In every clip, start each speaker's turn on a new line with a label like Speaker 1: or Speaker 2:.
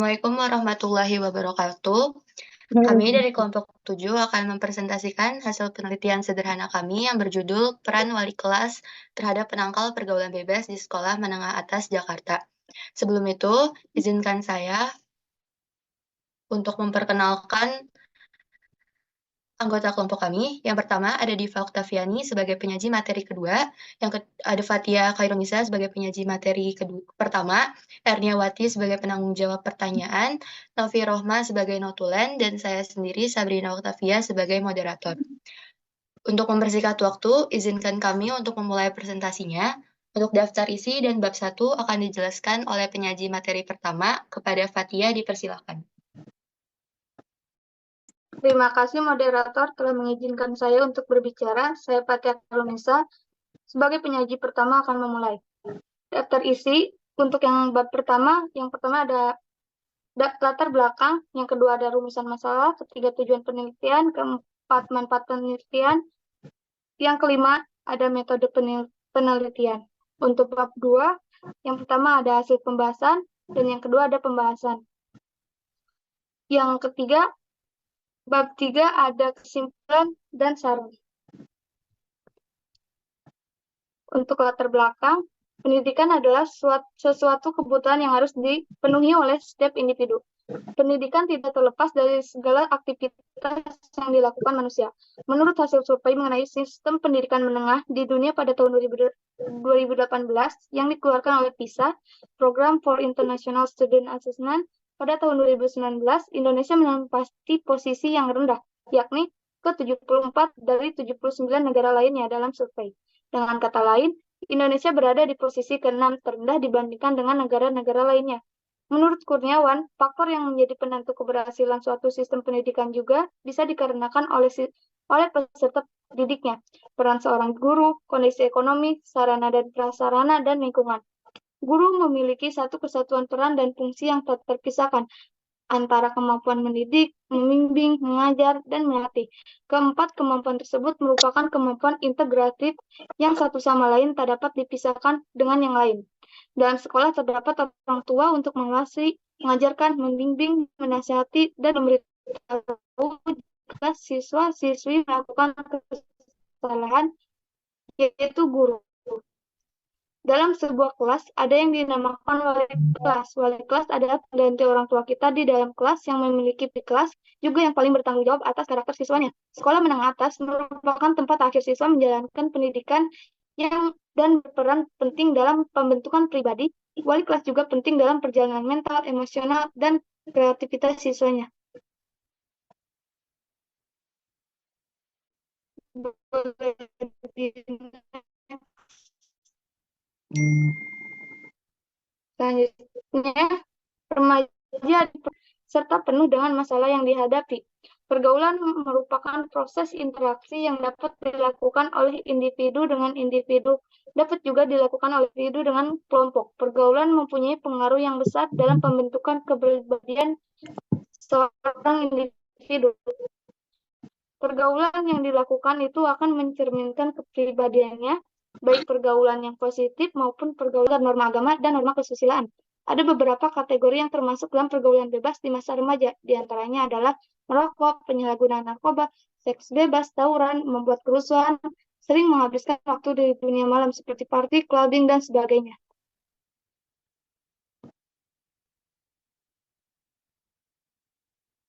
Speaker 1: Assalamualaikum warahmatullahi wabarakatuh. Kami dari kelompok 7 akan mempresentasikan hasil penelitian sederhana kami yang berjudul Peran Wali Kelas terhadap Penangkal Pergaulan Bebas di Sekolah Menengah Atas Jakarta. Sebelum itu, izinkan saya untuk memperkenalkan anggota kelompok kami. Yang pertama ada Diva Oktaviani sebagai penyaji materi kedua, ada Fatia Khairunisa sebagai penyaji materi pertama, Erniawati sebagai penanggung jawab pertanyaan, Novi Rohma sebagai notulen, dan saya sendiri Sabrina Oktavia sebagai moderator. Untuk mempersingkat waktu, izinkan kami untuk memulai presentasinya. Untuk daftar isi dan bab 1 akan dijelaskan oleh penyaji materi pertama. Kepada Fatia dipersilakan.
Speaker 2: Terima kasih moderator telah mengizinkan saya untuk berbicara. Saya Fatia Khairunisa. Sebagai penyaji pertama akan memulai. Daftar isi untuk yang bab pertama, yang pertama ada latar belakang, yang kedua ada rumusan masalah, ketiga tujuan penelitian, keempat manfaat penelitian, yang kelima ada metode penelitian. Untuk bab 2, yang pertama ada hasil pembahasan, dan yang kedua ada pembahasan. Yang ketiga, bab 3 ada kesimpulan dan saran. Untuk latar belakang, pendidikan adalah sesuatu kebutuhan yang harus dipenuhi oleh setiap individu. Pendidikan tidak terlepas dari segala aktivitas yang dilakukan manusia. Menurut hasil survei mengenai sistem pendidikan menengah di dunia pada tahun 2018 yang dikeluarkan oleh PISA, Program for International Student Assessment, pada tahun 2019, Indonesia menempati posisi yang rendah, yakni ke-74 dari 79 negara lainnya dalam survei. Dengan kata lain, Indonesia berada di posisi ke-6 terendah dibandingkan dengan negara-negara lainnya. Menurut Kurniawan, faktor yang menjadi penentu keberhasilan suatu sistem pendidikan juga bisa dikarenakan oleh peserta didiknya, peran seorang guru, kondisi ekonomi, sarana dan prasarana, dan lingkungan. Guru memiliki satu kesatuan peran dan fungsi yang tak terpisahkan antara kemampuan mendidik, membimbing, mengajar, dan melatih. Keempat kemampuan tersebut merupakan kemampuan integratif yang satu sama lain tak dapat dipisahkan dengan yang lain. Dalam sekolah terdapat orang tua untuk mengawasi, mengajarkan, membimbing, menasihati, dan memberitahu jika siswa-siswi melakukan kesalahan, yaitu guru. Dalam sebuah kelas, ada yang dinamakan wali kelas. Wali kelas adalah pengganti orang tua kita di dalam kelas yang memiliki kelas, juga yang paling bertanggung jawab atas karakter siswanya. Sekolah menengah atas merupakan tempat akhir siswa menjalankan pendidikan dan berperan penting dalam pembentukan pribadi. Wali kelas juga penting dalam perjalanan mental, emosional, dan kreativitas siswanya. Selanjutnya, remaja serta penuh dengan masalah yang dihadapi. Pergaulan merupakan proses interaksi yang dapat dilakukan oleh individu dengan individu, dapat juga dilakukan oleh individu dengan kelompok. Pergaulan mempunyai pengaruh yang besar dalam pembentukan kepribadian seorang individu. Pergaulan yang dilakukan itu akan mencerminkan kepribadiannya, baik pergaulan yang positif maupun pergaulan norma agama dan norma kesusilaan. Ada beberapa kategori yang termasuk dalam pergaulan bebas di masa remaja, di antaranya adalah merokok, penyalahgunaan narkoba, seks bebas, tawuran, membuat kerusuhan, sering menghabiskan waktu di dunia malam seperti party, clubbing, dan sebagainya.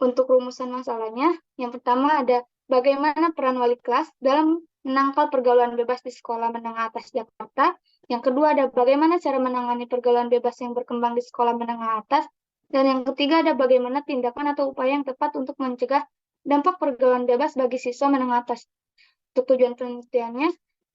Speaker 2: Untuk rumusan masalahnya, yang pertama ada bagaimana peran wali kelas dalam menangkal pergaulan bebas di sekolah menengah atas Jakarta. Yang kedua ada bagaimana cara menangani pergaulan bebas yang berkembang di sekolah menengah atas. Dan yang ketiga ada bagaimana tindakan atau upaya yang tepat untuk mencegah dampak pergaulan bebas bagi siswa menengah atas. Untuk tujuan penelitiannya,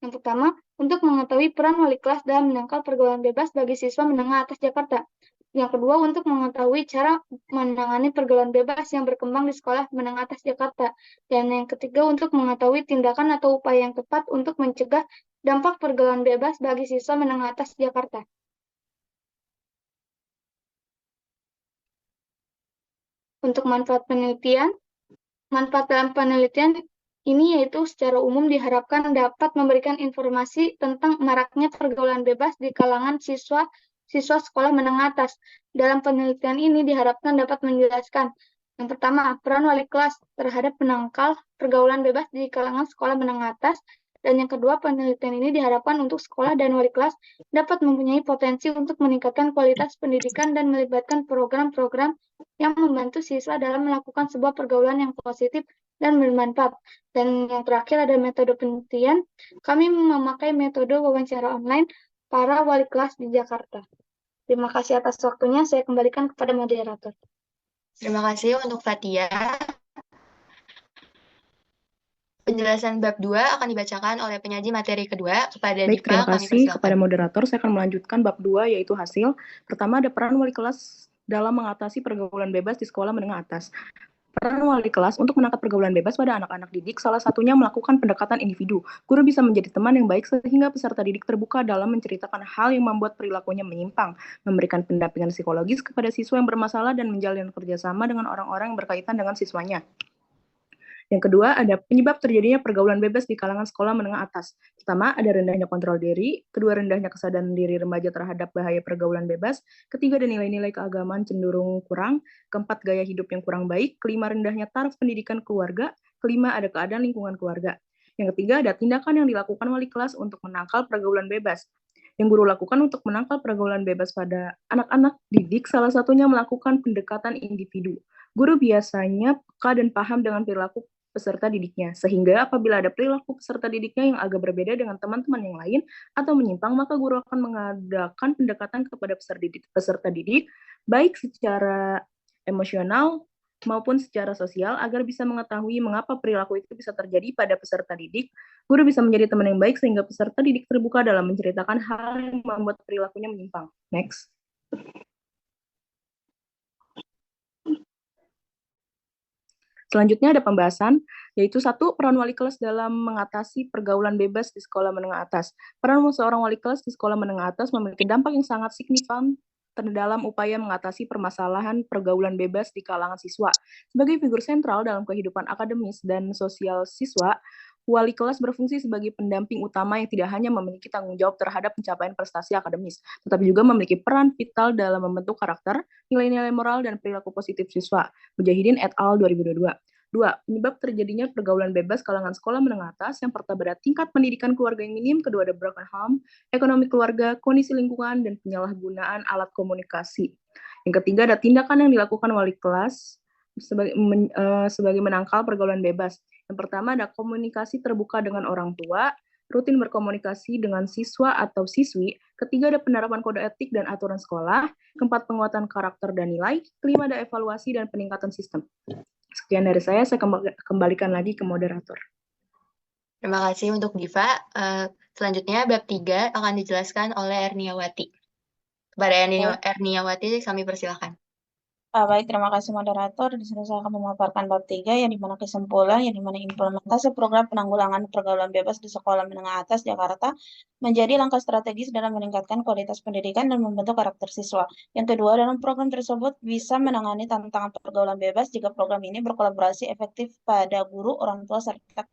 Speaker 2: yang pertama, untuk mengetahui peran wali kelas dalam menangkal pergaulan bebas bagi siswa menengah atas Jakarta. Yang kedua, untuk mengetahui cara menangani pergaulan bebas yang berkembang di sekolah menengah atas Jakarta. Dan yang ketiga, untuk mengetahui tindakan atau upaya yang tepat untuk mencegah dampak pergaulan bebas bagi siswa menengah atas Jakarta. Untuk manfaat dalam penelitian ini yaitu secara umum diharapkan dapat memberikan informasi tentang maraknya pergaulan bebas di kalangan siswa siswa sekolah menengah atas. Dalam penelitian ini diharapkan dapat menjelaskan yang pertama, peran wali kelas terhadap menangkal pergaulan bebas di kalangan sekolah menengah atas. Dan yang kedua, penelitian ini diharapkan untuk sekolah dan wali kelas dapat mempunyai potensi untuk meningkatkan kualitas pendidikan dan melibatkan program-program yang membantu siswa dalam melakukan sebuah pergaulan yang positif dan bermanfaat. Dan yang terakhir ada metode penelitian. Kami memakai metode wawancara online para wali kelas di Jakarta. Terima kasih atas waktunya. Saya kembalikan kepada moderator.
Speaker 1: Terima kasih untuk Fatia. Penjelasan bab 2 akan dibacakan oleh penyaji materi kedua. Kepada
Speaker 3: Baik,
Speaker 1: Diva,
Speaker 3: terima
Speaker 1: kami
Speaker 3: kasih
Speaker 1: persilakan.
Speaker 3: kepada moderator. Saya akan melanjutkan bab 2, yaitu hasil. Pertama, ada peran wali kelas dalam mengatasi pergaulan bebas di sekolah menengah atas. Peran wali kelas untuk menangkap pergaulan bebas pada anak-anak didik, salah satunya melakukan pendekatan individu. Guru bisa menjadi teman yang baik sehingga peserta didik terbuka dalam menceritakan hal yang membuat perilakunya menyimpang, memberikan pendampingan psikologis kepada siswa yang bermasalah, dan menjalin kerjasama dengan orang-orang yang berkaitan dengan siswanya. Yang kedua, ada penyebab terjadinya pergaulan bebas di kalangan sekolah menengah atas. Pertama, ada rendahnya kontrol diri. Kedua, rendahnya kesadaran diri remaja terhadap bahaya pergaulan bebas. Ketiga, ada nilai-nilai keagamaan cenderung kurang. Keempat, gaya hidup yang kurang baik. Kelima, rendahnya taraf pendidikan keluarga. Kelima, ada keadaan lingkungan keluarga. Yang ketiga, ada tindakan yang dilakukan wali kelas untuk menangkal pergaulan bebas. Yang guru lakukan untuk menangkal pergaulan bebas pada anak-anak didik, salah satunya melakukan pendekatan individu. Guru biasanya peka dan paham dengan perilaku peserta didiknya, sehingga apabila ada perilaku peserta didiknya yang agak berbeda dengan teman-teman yang lain atau menyimpang, maka guru akan mengadakan pendekatan kepada peserta didik, baik secara emosional maupun secara sosial, agar bisa mengetahui mengapa perilaku itu bisa terjadi pada peserta didik. Guru bisa menjadi teman yang baik sehingga peserta didik terbuka dalam menceritakan hal yang membuat perilakunya menyimpang. Next. Selanjutnya ada pembahasan, yaitu satu, peran wali kelas dalam mengatasi pergaulan bebas di sekolah menengah atas. Peran seorang wali kelas di sekolah menengah atas memiliki dampak yang sangat signifikan dalam upaya mengatasi permasalahan pergaulan bebas di kalangan siswa. Sebagai figur sentral dalam kehidupan akademis dan sosial siswa, wali kelas berfungsi sebagai pendamping utama yang tidak hanya memiliki tanggung jawab terhadap pencapaian prestasi akademis, tetapi juga memiliki peran vital dalam membentuk karakter, nilai-nilai moral, dan perilaku positif siswa. Mujahidin et al. 2022. 2. Penyebab terjadinya pergaulan bebas kalangan sekolah menengah atas. Yang pertama ada tingkat pendidikan keluarga yang minim, kedua ada broken home, ekonomi keluarga, kondisi lingkungan, dan penyalahgunaan alat komunikasi. Yang ketiga ada tindakan yang dilakukan wali kelas sebagai menangkal pergaulan bebas. Yang pertama ada komunikasi terbuka dengan orang tua, rutin berkomunikasi dengan siswa atau siswi. Ketiga ada penerapan kode etik dan aturan sekolah. Keempat, penguatan karakter dan nilai. Kelima ada evaluasi dan peningkatan sistem. Sekian dari saya kembalikan lagi ke moderator.
Speaker 1: Terima kasih untuk Diva. Selanjutnya bab 3 akan dijelaskan oleh Erniawati. Kepada Erniawati kami persilakan.
Speaker 4: Baik, terima kasih moderator. Di sini saya akan memaparkan bab 3 yang dimana kesimpulan, yang dimana implementasi program penanggulangan pergaulan bebas di sekolah menengah atas Jakarta menjadi langkah strategis dalam meningkatkan kualitas pendidikan dan membentuk karakter siswa. Yang kedua, dalam program tersebut bisa menangani tantangan pergaulan bebas jika program ini berkolaborasi efektif pada guru, orang tua, serta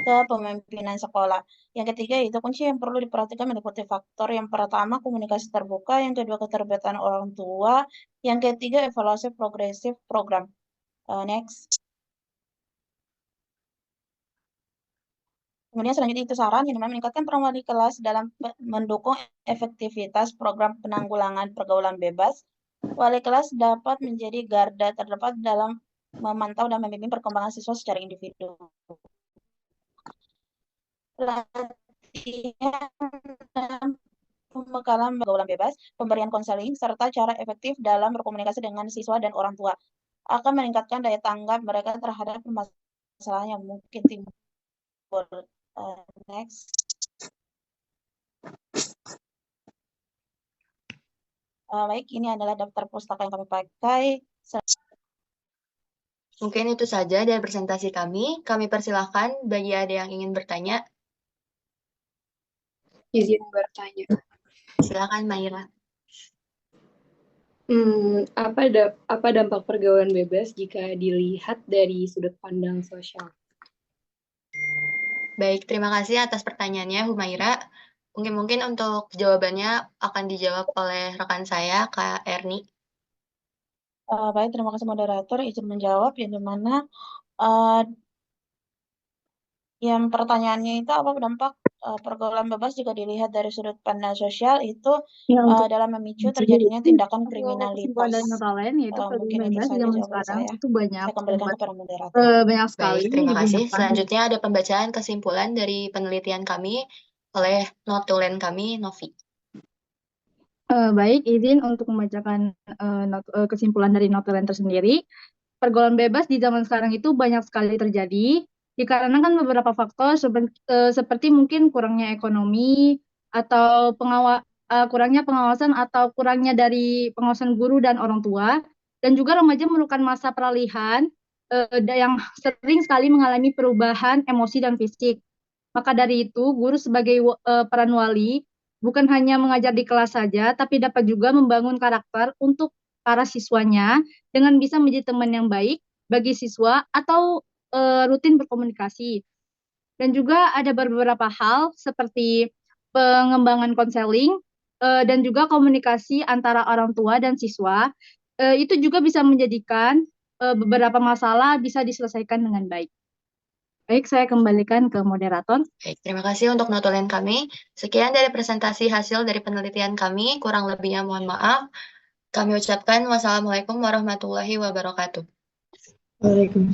Speaker 4: kepemimpinan sekolah. Yang ketiga itu kunci yang perlu diperhatikan meliputi faktor yang pertama komunikasi terbuka, yang kedua keterlibatan orang tua, yang ketiga evaluasi progresif program. Next. Kemudian selanjutnya itu saran yang meningkatkan peran wali kelas dalam mendukung efektivitas program penanggulangan pergaulan bebas. Wali kelas dapat menjadi garda terdepan dalam memantau dan membimbing perkembangan siswa secara individu. Pelatihan dan pembekalan pergaulan bebas, pemberian konseling, serta cara efektif dalam berkomunikasi dengan siswa dan orang tua akan meningkatkan daya tanggap mereka terhadap permasalahan yang mungkin timbul. Next. Baik, ini adalah daftar pustaka yang kami pakai.
Speaker 1: Mungkin itu saja dari presentasi kami. Kami persilahkan bagi ada yang ingin bertanya.
Speaker 5: Izin bertanya.
Speaker 1: Silakan Maira.
Speaker 5: Apa dampak pergaulan bebas jika dilihat dari sudut pandang sosial?
Speaker 1: Baik, terima kasih atas pertanyaannya, Humaira. Mungkin untuk jawabannya akan dijawab oleh rekan saya, Kak Erni.
Speaker 4: Baik, terima kasih moderator. Izin menjawab yang dimana yang pertanyaannya itu apa dampak pergaulan bebas jika dilihat dari sudut pandang sosial itu dalam memicu terjadinya tindakan
Speaker 6: Kesimpulan dari
Speaker 4: kriminalitas.
Speaker 6: nota lain yaitu
Speaker 4: Mungkin
Speaker 6: pergaulan
Speaker 4: itu
Speaker 6: bebas di
Speaker 4: saja
Speaker 6: zaman
Speaker 4: jawaban
Speaker 6: sekarang
Speaker 4: saya.
Speaker 6: itu banyak
Speaker 4: Saya kembalikan kepada moderator.
Speaker 6: banyak sekali
Speaker 1: Baik, terima kasih.
Speaker 6: digunakan.
Speaker 1: Selanjutnya ada pembacaan kesimpulan dari penelitian kami oleh notulen kami, Novi.
Speaker 6: Baik, izin untuk membacakan kesimpulan dari notulen tersendiri. Pergaulan bebas di zaman sekarang itu banyak sekali terjadi dikarenakan beberapa faktor seperti mungkin kurangnya ekonomi atau kurangnya pengawasan atau kurangnya dari pengawasan guru dan orang tua, dan juga remaja memerlukan masa peralihan yang sering sekali mengalami perubahan emosi dan fisik. Maka dari itu, guru sebagai peran wali bukan hanya mengajar di kelas saja, tapi dapat juga membangun karakter untuk para siswanya dengan bisa menjadi teman yang baik bagi siswa atau rutin berkomunikasi. Dan juga ada beberapa hal seperti pengembangan konseling dan juga komunikasi antara orang tua dan siswa. Itu juga bisa menjadikan beberapa masalah bisa diselesaikan dengan baik. Baik, saya kembalikan ke moderator.
Speaker 1: Baik, terima kasih untuk notulen kami. Sekian dari presentasi hasil dari penelitian kami. Kurang lebihnya mohon maaf. Kami ucapkan wassalamualaikum warahmatullahi wabarakatuh.
Speaker 6: Waalaikumsalam.